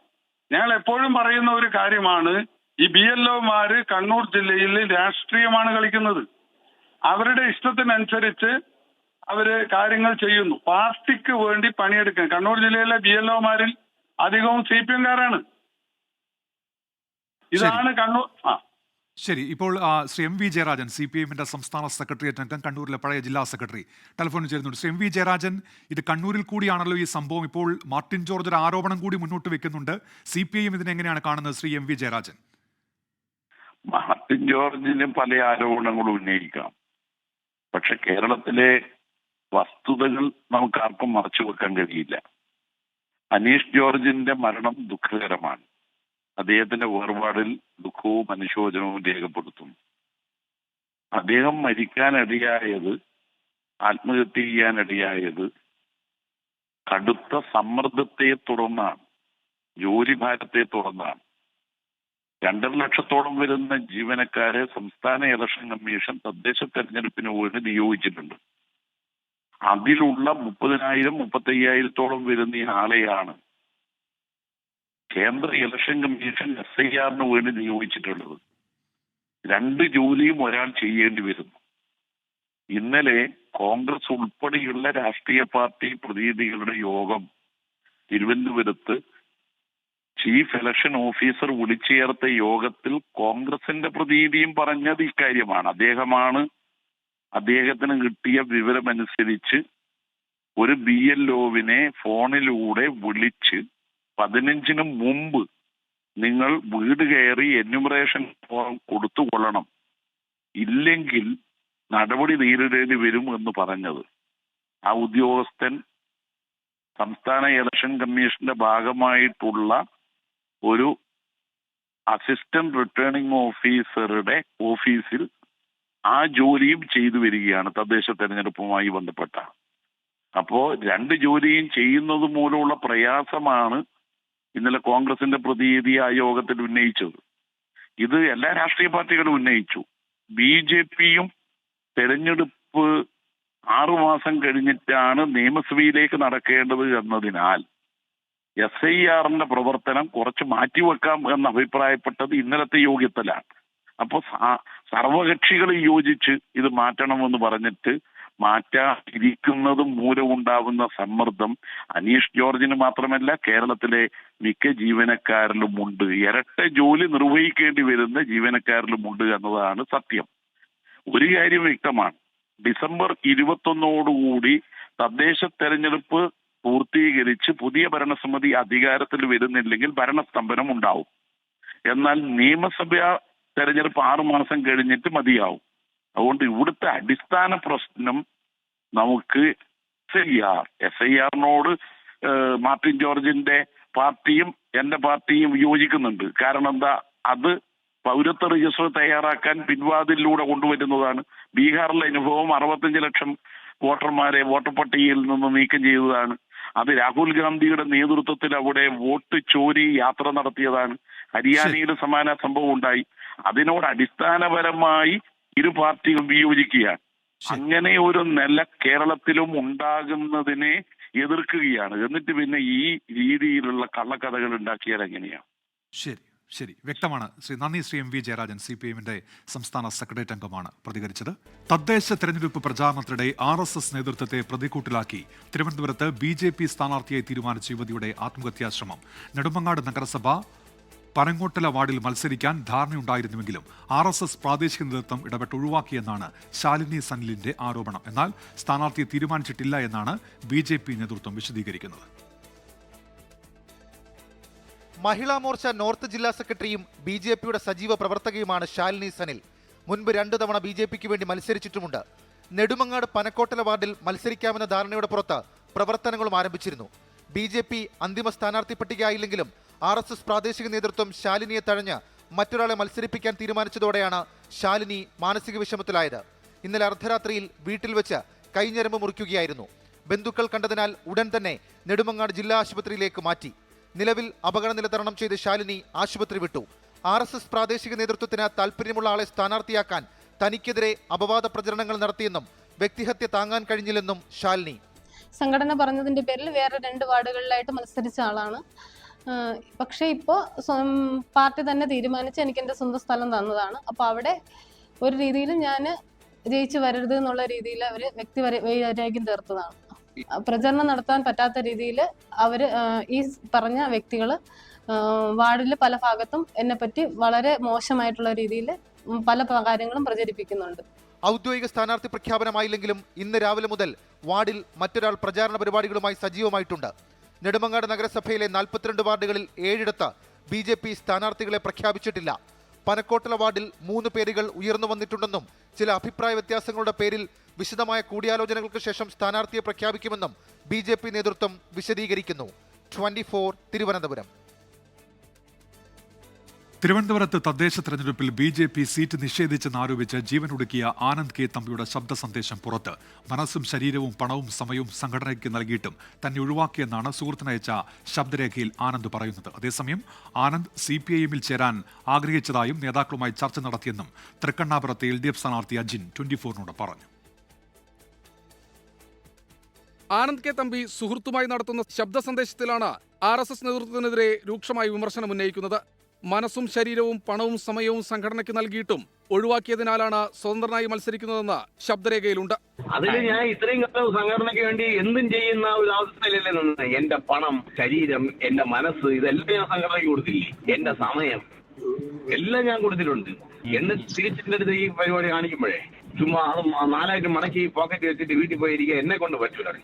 ഞങ്ങൾ എപ്പോഴും പറയുന്ന ഒരു കാര്യമാണ്, ഈ BLOമാര് കണ്ണൂർ ജില്ലയിൽ രാഷ്ട്രീയമാണ് കളിക്കുന്നത്. അവരുടെ ഇഷ്ടത്തിനനുസരിച്ച് അവര് കാര്യങ്ങൾ ചെയ്യുന്നു. പാർട്ടിക്ക് വേണ്ടി പണിയെടുക്കാൻ കണ്ണൂർ ജില്ലയിലെ BLOമാരിൽ അധികവും CPM-കാരാണ്. ഇതാണ് കണ്ണൂർ. ശരി. ഇപ്പോൾ ശ്രീ MV ജയരാജൻ, CPM-ന്റെ സംസ്ഥാന സെക്രട്ടേറിയറ്റ് അംഗം, കണ്ണൂരിലെ പഴയ ജില്ലാ സെക്രട്ടറി, ടെലിഫോണിൽ ചേരുന്നുണ്ട്. ശ്രീ MV ജയരാജൻ, ഇത് കണ്ണൂരിൽ കൂടിയാണല്ലോ ഈ സംഭവം. ഇപ്പോൾ മാർട്ടിൻ ജോർജ് ഒരു ആരോപണം കൂടി മുന്നോട്ട് വെക്കുന്നുണ്ട്. CPM ഇതിനെങ്ങനെയാണ് കാണുന്നത് ശ്രീ MV ജയരാജൻ? മാർട്ടിൻ ജോർജിന് പല ആരോപണങ്ങളും ഉന്നയിക്കാം. പക്ഷെ കേരളത്തിലെ വസ്തുതകൾ നമുക്ക് ആർക്കും മറച്ചു വെക്കാൻ കഴിയില്ല. അനീഷ് ജോർജിന്റെ മരണം ദുഃഖകരമാണ്. അദ്ദേഹത്തിന്റെ വേർപാടിൽ ദുഃഖവും അനുശോചനവും രേഖപ്പെടുത്തുന്നു. അദ്ദേഹം മരിക്കാനിടയായത്, ആത്മഹത്യ ചെയ്യാനിടയായത് കടുത്ത സമ്മർദ്ദത്തെ തുടർന്നാണ്, ജോലിഭാരത്തെ തുടർന്നാണ്. 2.5 ലക്ഷത്തോളം വരുന്ന ജീവനക്കാരെ സംസ്ഥാന ഇലക്ഷൻ കമ്മീഷൻ തദ്ദേശ തെരഞ്ഞെടുപ്പിന് വേണ്ടി നിയോഗിച്ചിട്ടുണ്ട്. അതിലുള്ള 30,000 35,000-ഓളം വരുന്ന ആളെയാണ് കേന്ദ്ര ഇലക്ഷൻ കമ്മീഷൻ SIR-ന് വേണ്ടി നിയോഗിച്ചിട്ടുള്ളത്. 2 ജോലിയും ഒരാൾ ചെയ്യേണ്ടി വരുന്നു. ഇന്നലെ കോൺഗ്രസ് ഉൾപ്പെടെയുള്ള രാഷ്ട്രീയ പാർട്ടി പ്രതിനിധികളുടെ യോഗം തിരുവനന്തപുരത്ത് ചീഫ് ഇലക്ഷൻ ഓഫീസർ വിളിച്ചു ചേർത്ത യോഗത്തിൽ കോൺഗ്രസിന്റെ പ്രതിനിധിയും പറഞ്ഞത് ഇക്കാര്യമാണ്. അദ്ദേഹത്തിന് കിട്ടിയ വിവരമനുസരിച്ച് ഒരു BLOവിനെ ഫോണിലൂടെ വിളിച്ച് 15-ന് മുമ്പ് നിങ്ങൾ വീട് കയറി എന്യൂമറേഷൻ ഫോം കൊടുത്തുകൊള്ളണം, ഇല്ലെങ്കിൽ നടപടി നേരിടേണ്ടി വരും എന്ന് പറഞ്ഞത്. ആ ഉദ്യോഗസ്ഥൻ സംസ്ഥാന ഇലക്ഷൻ കമ്മീഷന്റെ ഭാഗമായിട്ടുള്ള ഒരു അസിസ്റ്റന്റ് റിട്ടേണിംഗ് ഓഫീസറുടെ ഓഫീസിൽ ആ ജോലിയും ചെയ്തു വരികയാണ് തദ്ദേശ തെരഞ്ഞെടുപ്പുമായി ബന്ധപ്പെട്ട. അപ്പോ 2 ജോലിയും ചെയ്യുന്നത് മൂലമുള്ള പ്രയാസമാണ് ഇന്നലെ കോൺഗ്രസിന്റെ പ്രതിനിധി ആ യോഗത്തിൽ ഉന്നയിച്ചത്. ഇത് എല്ലാ രാഷ്ട്രീയ പാർട്ടികളും ഉന്നയിച്ചു. BJP-യും തെരഞ്ഞെടുപ്പ് 6 മാസം കഴിഞ്ഞിട്ടാണ് നിയമസഭയിലേക്ക് നടക്കേണ്ടത് എന്നതിനാൽ SIR-ന്റെ പ്രവർത്തനം കുറച്ച് മാറ്റിവെക്കാം എന്ന് അഭിപ്രായപ്പെട്ടത് ഇന്നലത്തെ യോഗത്തിലാണ്. അപ്പോൾ സർവകക്ഷികൾ യോജിച്ച് ഇത് മാറ്റണമെന്ന് പറഞ്ഞിട്ട് മാറ്റാതിരിക്കുന്നത് മൂലമുണ്ടാകുന്ന സമ്മർദ്ദം അനീഷ് ജോർജിന് മാത്രമല്ല കേരളത്തിലെ മിക്ക ജീവനക്കാരിലുമുണ്ട്. ഇരട്ട ജോലി നിർവഹിക്കേണ്ടി വരുന്ന ജീവനക്കാരിലുമുണ്ട് എന്നതാണ് സത്യം. ഒരു കാര്യം വ്യക്തമാണ്, ഡിസംബർ 21 തദ്ദേശ തെരഞ്ഞെടുപ്പ് പൂർത്തീകരിച്ച് പുതിയ ഭരണസമിതി അധികാരത്തിൽ വരുന്നില്ലെങ്കിൽ ഭരണസ്തംഭനം ഉണ്ടാവും. എന്നാൽ നിയമസഭാ തെരഞ്ഞെടുപ്പ് 6 മാസം കഴിഞ്ഞിട്ട് മതിയാവും. അതുകൊണ്ട് ഇവിടുത്തെ അടിസ്ഥാന പ്രശ്നം നമുക്ക് SIR-നോട് മാർട്ടിൻ ജോർജിന്റെ പാർട്ടിയും എന്റെ പാർട്ടിയും യോജിക്കുന്നുണ്ട്. കാരണം എന്താ, അത് പൗരത്വ രജിസ്റ്റർ തയ്യാറാക്കാൻ പിൻവാതിലൂടെ കൊണ്ടുവരുന്നതാണ്. ബീഹാറിലെ അനുഭവം 65 ലക്ഷം വോട്ടർമാരെ വോട്ടർ പട്ടികയിൽ നിന്ന് നീക്കം ചെയ്തതാണ്. അത് രാഹുൽ ഗാന്ധിയുടെ നേതൃത്വത്തിൽ അവിടെ വോട്ട് ചോരി യാത്ര നടത്തിയതാണ്. ഹരിയാനയിൽ സമാന സംഭവം ഉണ്ടായി. അതിനോട് അടിസ്ഥാനപരമായി ഇരു പാർട്ടികളും വിയോജിക്കുകയാണ്. അങ്ങനെ ഒരു നില കേരളത്തിലും ഉണ്ടാകുന്നതിനെ എതിർക്കുകയാണ്. എന്നിട്ട് പിന്നെ ഈ രീതിയിലുള്ള കള്ളക്കഥകൾ ഉണ്ടാക്കിയാൽ എങ്ങനെയാണ്? ശരി. ശരി, വ്യക്തമാണ്. നന്ദി ശ്രീ എം വി ജയരാജൻ, CPIMന്റെ സംസ്ഥാന സെക്രട്ടേറിയറ്റ് അംഗമാണ് പ്രതികരിച്ചത്. തദ്ദേശ തെരഞ്ഞെടുപ്പ് പ്രചാരണത്തിനിടെ RSS നേതൃത്വത്തെ പ്രതിക്കൂട്ടിലാക്കി തിരുവനന്തപുരത്ത് BJP സ്ഥാനാർത്ഥിയായി തീരുമാനിച്ച യുവതിയുടെ ആത്മഹത്യാശ്രമം. നെടുമങ്ങാട് നഗരസഭ പനങ്ങോട്ടല വാർഡിൽ മത്സരിക്കാൻ ധാരണയുണ്ടായിരുന്നുവെങ്കിലും RSS പ്രാദേശിക നേതൃത്വം ഇടപെട്ട് ഒഴിവാക്കിയെന്നാണ് ശാലിനി സനിലിന്റെ ആരോപണം. എന്നാൽ സ്ഥാനാർത്ഥിയെ തീരുമാനിച്ചിട്ടില്ല എന്നാണ് BJP നേതൃത്വം വിശദീകരിക്കുന്നത്. മഹിളാ മോർച്ച നോർത്ത് ജില്ലാ സെക്രട്ടറിയും BJPയുടെ സജീവ പ്രവർത്തകയുമാണ് ശാലിനി സനിൽ. മുൻപ് 2 തവണ BJPക്ക് വേണ്ടി മത്സരിച്ചിട്ടുമുണ്ട്. നെടുമങ്ങാട് പനക്കോട്ടല വാർഡിൽ മത്സരിക്കാമെന്ന ധാരണയുടെ പുറത്ത് പ്രവർത്തനങ്ങളും ആരംഭിച്ചിരുന്നു. BJP അന്തിമ സ്ഥാനാർത്ഥി പട്ടികയായില്ലെങ്കിലും RSS പ്രാദേശിക നേതൃത്വം ശാലിനിയെ തഴഞ്ഞ് മറ്റൊരാളെ മത്സരിപ്പിക്കാൻ തീരുമാനിച്ചതോടെയാണ് ശാലിനി മാനസിക വിഷമത്തിലായത്. ഇന്നലെ അർദ്ധരാത്രിയിൽ വീട്ടിൽ വെച്ച് കൈഞ്ഞരമ്പ് മുറിക്കുകയായിരുന്നു. ബന്ധുക്കൾ കണ്ടതിനാൽ ഉടൻ തന്നെ നെടുമങ്ങാട് ജില്ലാ ആശുപത്രിയിലേക്ക് മാറ്റി. നിലവിൽ അപകടനില തരണം ചെയ്ത് ശാലിനി ആശുപത്രി വിട്ടു. RSS പ്രാദേശിക നേതൃത്വത്തിന് താല്പര്യമുള്ള ആളെ സ്ഥാനാർത്ഥിയാക്കാൻ തനിക്കെതിരെ അപവാദ പ്രചരണങ്ങൾ നടത്തിയെന്നും വ്യക്തിഹത്യ താങ്ങാൻ കഴിഞ്ഞില്ലെന്നും ശാലിനി. സംഘടന പറഞ്ഞതിന്റെ പേരിൽ വേറെ 2 വാർഡുകളിലായിട്ട് മത്സരിച്ച ആളാണ്. പക്ഷെ ഇപ്പോൾ പാർട്ടി തന്നെ തീരുമാനിച്ച് എനിക്ക് എൻ്റെ സ്വന്തം സ്ഥലം തന്നതാണ്. അപ്പോൾ അവിടെ ഒരു രീതിയിൽ ഞാൻ ജയിച്ചു വരരുത് എന്നുള്ള രീതിയിൽ അവർ വൈരാഗ്യം തീർത്തതാണ്. പ്രചരണം നടത്താൻ പറ്റാത്ത രീതിയിൽ അവർ ഈ പറഞ്ഞ വ്യക്തികൾ വാർഡിൽ പല ഭാഗത്തും എന്നെപ്പറ്റി വളരെ മോശമായിട്ടുള്ള രീതിയിൽ പല കാര്യങ്ങളും പ്രചരിപ്പിക്കുന്നുണ്ട്. ഔദ്യോഗിക സ്ഥാനാർത്ഥി പ്രഖ്യാപനമായില്ലെങ്കിലും ഇന്ന് രാവിലെ മുതൽ വാർഡിൽ മറ്റൊരാൾ പ്രചാരണ പരിപാടികളുമായി സജീവമായിട്ടുണ്ട്. നെടുമങ്ങാട് നഗരസഭയിലെ 42 വാർഡുകളിൽ 7 BJP സ്ഥാനാർത്ഥികളെ പ്രഖ്യാപിച്ചിട്ടില്ല. പനക്കോട്ടല വാർഡിൽ 3 പേരുകൾ ഉയർന്നു വന്നിട്ടുണ്ടെന്നും ചില അഭിപ്രായ വ്യത്യാസങ്ങളുടെ പേരിൽ വിശദമായ കൂടിയാലോചനകൾക്ക് ശേഷം സ്ഥാനാർത്ഥിയെ പ്രഖ്യാപിക്കുമെന്നും BJP നേതൃത്വം വിശദീകരിക്കുന്നു. 24 തിരുവനന്തപുരം. തിരുവനന്തപുരത്ത് തദ്ദേശ തെരഞ്ഞെടുപ്പിൽ BJP സീറ്റ് നിഷേധിച്ചെന്നാരോപിച്ച് ജീവനൊടുക്കിയ ആനന്ദ് കെ തമ്പിയുടെ ശബ്ദ സന്ദേശം പുറത്ത്. മനസ്സും ശരീരവും പണവും സമയവും സംഘടനയ്ക്ക് നൽകിയിട്ടും തന്നെ ഒഴിവാക്കിയെന്നാണ് സുഹൃത്തിനയച്ച ശബ്ദരേഖയിൽ ആനന്ദ് പറയുന്നത്. അതേസമയം ആനന്ദ് CPIMൽ ചേരാൻ ആഗ്രഹിച്ചതായും നേതാക്കളുമായി ചർച്ച നടത്തിയെന്നും തൃക്കണ്ണാപുരത്തെ LDF സ്ഥാനാർത്ഥി അജിൻ 24നോട് പറഞ്ഞു. ആനന്ദ് കെ തമ്പി സുഹൃത്തുമായി നടത്തുന്ന ശബ്ദ സന്ദേശത്തിലാണ് RSS നേതൃത്വത്തിനെതിരെ രൂക്ഷമായി വിമർശനം ഉന്നയിക്കുന്നത്. മനസ്സും ശരീരവും പണവും സമയവും സംഘടനയ്ക്ക് നൽകിയിട്ടും ഒഴിവാക്കിയതിനാലാണ് സ്വതന്ത്രനായി മത്സരിക്കുന്നതെന്ന് ശബ്ദരേഖയിലുണ്ട്. അതിൽ ഞാൻ ഇത്രയും കാലം സംഘടനയ്ക്ക് വേണ്ടി എന്തും ചെയ്യുന്ന ഒരു അവസ്ഥയിലല്ലേ നിന്ന്. എന്റെ പണം, ശരീരം, എന്റെ മനസ്സ് ഇതെല്ലാം ഞാൻ സംഘടനയ്ക്ക് കൊടുത്തില്ലേ. എന്റെ സമയം എല്ലാം ഞാൻ കൊടുത്തിട്ടുണ്ട്. എന്നെ തിരിച്ചിന്റെ അടുത്ത് ഈ പരിപാടി കാണിക്കുമ്പോഴേ ചുമ്മാ അത് 4 മടക്കി പോക്കറ്റ് വെച്ചിട്ട് വീട്ടിൽ പോയിരിക്കുക എന്നെ കൊണ്ട് പറ്റൂല.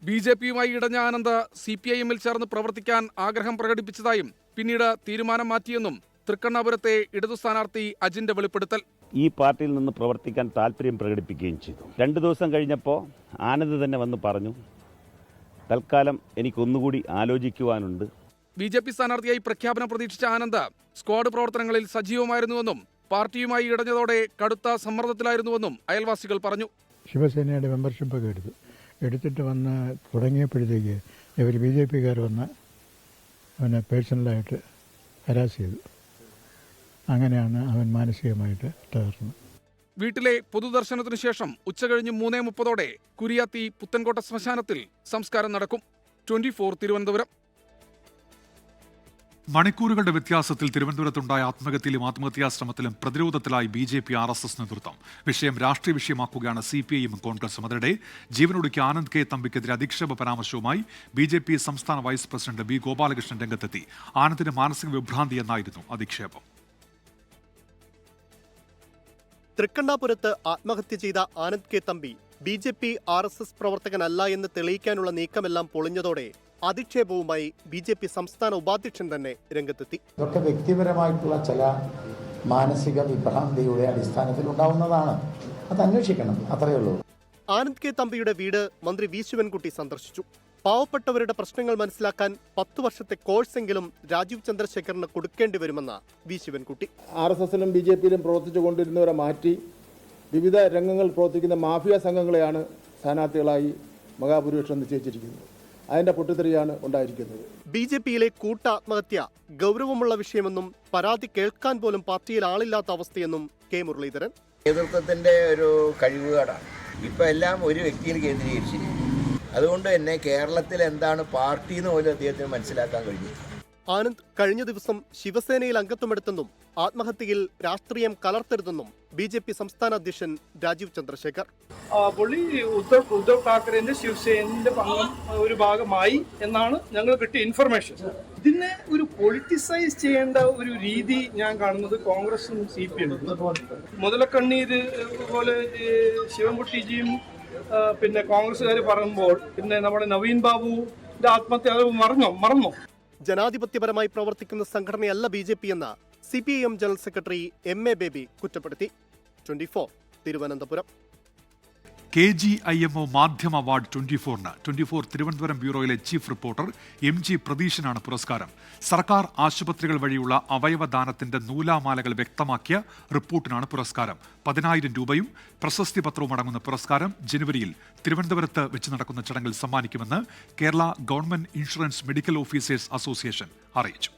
BJPയുമായി ഇടഞ്ഞ ആനന്ദ് CPIMൽ ചേർന്ന് പ്രവർത്തിക്കാൻ ആഗ്രഹം പ്രകടിപ്പിച്ചതായും പിന്നീട് തീരുമാനം മാറ്റിയെന്നും തൃക്കണ്ണാപുരത്തെ ഇടതു സ്ഥാനാർത്ഥി അജിന്റെ വെളിപ്പെടുത്തൽ. ഈ പാർട്ടിയിൽ നിന്ന് പ്രവർത്തിക്കാൻ താല്പര്യം പ്രകടിപ്പിക്കുകയും ചെയ്തു. 2 ദിവസം കഴിഞ്ഞപ്പോൾ ആനന്ദ് തന്നെ വന്ന് പറഞ്ഞു, തൽക്കാലം എനിക്കൊന്നുകൂടി ആലോചിക്കുവാനുണ്ട്. BJP സ്ഥാനാർത്ഥിയായി പ്രഖ്യാപനം പ്രതീക്ഷിച്ച ആനന്ദ് സ്ക്വാഡ് പ്രവർത്തനങ്ങളിൽ സജീവമായിരുന്നുവെന്നും പാർട്ടിയുമായി ഇടഞ്ഞതോടെ കടുത്ത സമ്മർദ്ദത്തിലായിരുന്നുവെന്നും അയൽവാസികൾ പറഞ്ഞു. ശിവസേനയുടെ മെമ്പർഷിപ്പൊക്കെ എടുത്തിട്ട് വന്ന് തുടങ്ങിയപ്പോഴത്തേക്ക് ഇവർ BJPക്കാർ വന്ന് അവനെ പേഴ്സണലായിട്ട് ഹരാസ് ചെയ്തു. അങ്ങനെയാണ് അവൻ മാനസികമായിട്ട് തകർന്നത്. വീട്ടിലെ പൊതുദർശനത്തിനു ശേഷം ഉച്ചകഴിഞ്ഞ് 3:30 കുരിയാത്തി പുത്തൻകോട്ട ശ്മശാനത്തിൽ സംസ്കാരം നടക്കും. 24 തിരുവനന്തപുരം. മണിക്കൂറുകളുടെ വ്യത്യാസത്തിൽ തിരുവനന്തപുരത്തുണ്ടായ ആത്മഹത്യയിലും ആത്മഹത്യാശ്രമത്തിലും പ്രതിരോധത്തിലായി BJP RSS നേതൃത്വം. വിഷയം രാഷ്ട്രീയ വിഷയമാക്കുകയാണ് CPIM കോൺഗ്രസും. അതിനിടെ ജീവനൊടുക്കിയ ആനന്ദ് കെ തമ്പിക്കെതിരെ അധിക്ഷേപ പരാമർശവുമായി BJP സംസ്ഥാന വൈസ് പ്രസിഡന്റ് B ഗോപാലകൃഷ്ണൻ രംഗത്തെത്തി. ആനന്ദിന് മാനസിക വിഭ്രാന്തി എന്നായിരുന്നു അധിക്ഷേപം. തൃക്കണ്ണാപുരത്ത് ആത്മഹത്യ ചെയ്ത Anand K Thampi BJP RSS പ്രവർത്തകനല്ല എന്ന് തെളിയിക്കാനുള്ള നീക്കമെല്ലാം പൊളിഞ്ഞതോടെ അധിക്ഷേപവുമായി BJP സംസ്ഥാന ഉപാധ്യക്ഷൻ തന്നെ രംഗത്തെത്തി. ഇതൊക്കെ വ്യക്തിപരമായിട്ടുള്ള ചില മാനസിക വിഭ്രാന്തിയുടെ അടിസ്ഥാനത്തിൽ ഉണ്ടാവുന്നതാണ്. അത് അന്വേഷിക്കണം, അത്രയേ ഉള്ളൂ. ആനന്ദ് കെ തമ്പിയുടെ വീട് മന്ത്രി വി ശിവൻകുട്ടി സന്ദർശിച്ചു. പാവപ്പെട്ടവരുടെ പ്രശ്നങ്ങൾ മനസ്സിലാക്കാൻ 10 വർഷത്തെ കോഴ്സെങ്കിലും രാജീവ് ചന്ദ്രശേഖറിന് കൊടുക്കേണ്ടി വരുമെന്ന് വി ശിവൻകുട്ടി. RSSലും BJPയിലും പ്രവർത്തിച്ചു കൊണ്ടിരുന്നവരെ മാറ്റി വിവിധ രംഗങ്ങളിൽ പ്രവർത്തിക്കുന്ന മാഫിയ സംഘങ്ങളെയാണ് സ്ഥാനാർത്ഥികളായി മഹാഭൂരിപക്ഷം നിശ്ചയിച്ചിരിക്കുന്നത്. അതിന്റെ പൊട്ടിത്തെറിയാണ് ഉണ്ടായിരിക്കുന്നത്. BJPയിലെ കൂട്ടാത്മഹത്യ ഗൗരവമുള്ള വിഷയമെന്നും പരാതി കേൾക്കാൻ പോലും പാർട്ടിയിൽ ആളില്ലാത്ത അവസ്ഥയെന്നും കെ മുരളീധരൻ. നേതൃത്വത്തിന്റെ ഒരു കഴിവുകേടാണ്. ഇപ്പൊ എല്ലാം ഒരു വ്യക്തിയിൽ കേന്ദ്രീകരിച്ചിരിക്കുന്നു. അതുകൊണ്ട് തന്നെ കേരളത്തിൽ എന്താണ് പാർട്ടി എന്ന് പോലും അദ്ദേഹത്തിന് മനസ്സിലാക്കാൻ കഴിഞ്ഞു. ആനന്ദ് കഴിഞ്ഞ ദിവസം ശിവസേനയിൽ അംഗത്വമെടുത്തെന്നും ആത്മഹത്യയിൽ രാഷ്ട്രീയം കലർത്തരുതെന്നും BJP സംസ്ഥാന അധ്യക്ഷൻ രാജീവ് ചന്ദ്രശേഖർ. പുള്ളി ഉദ്ധവ് താക്കറേന്റെ ശിവസേനയുടെ ഒരു ഭാഗമായി എന്നാണ് ഞങ്ങൾ കിട്ടിയ ഇൻഫർമേഷൻ. ഇതിനെ ഒരു പൊളിറ്റിസൈസ് ചെയ്യേണ്ട ഒരു രീതി ഞാൻ കാണുന്നത് കോൺഗ്രസും CPM മുതലക്കണ്ണീര് പോലെ ശിവൻകുട്ടിജിയും പിന്നെ കോൺഗ്രസ്സുകാർ പറയുമ്പോൾ പിന്നെ നമ്മുടെ നവീൻ ബാബുവിന്റെ ആത്മഹത്യ മറന്നോ? ജനാധിപത്യപരമായി പ്രവർത്തിക്കുന്ന സംഘടനയല്ല BJP എന്ന CPIM general secretary MA Baby കുറ്റപ്പെടുത്തി. 24 തിരുവനന്തപുരം. KGIMO മാധ്യമ അവാർഡ് 24-ന് 24 തിരുവനന്തപുരം ബ്യൂറോയിലെ ചീഫ് റിപ്പോർട്ടർ MG പ്രതീശനാണ് പുരസ്കാരം. സർക്കാർ ആശുപത്രികൾ വഴിയുള്ള അവയവദാനത്തിന്റെ നൂലാമാലകൾ വ്യക്തമാക്കിയ റിപ്പോർട്ടിനാണ് പുരസ്കാരം. 10,000 രൂപയും പ്രശസ്തി പത്രവും അടങ്ങുന്ന പുരസ്കാരം ജനുവരിയിൽ തിരുവനന്തപുരത്ത് വെച്ച് നടക്കുന്ന ചടങ്ങിൽ സമ്മാനിക്കുമെന്ന് Kerala government insurance medical officers association അറിയിച്ചു.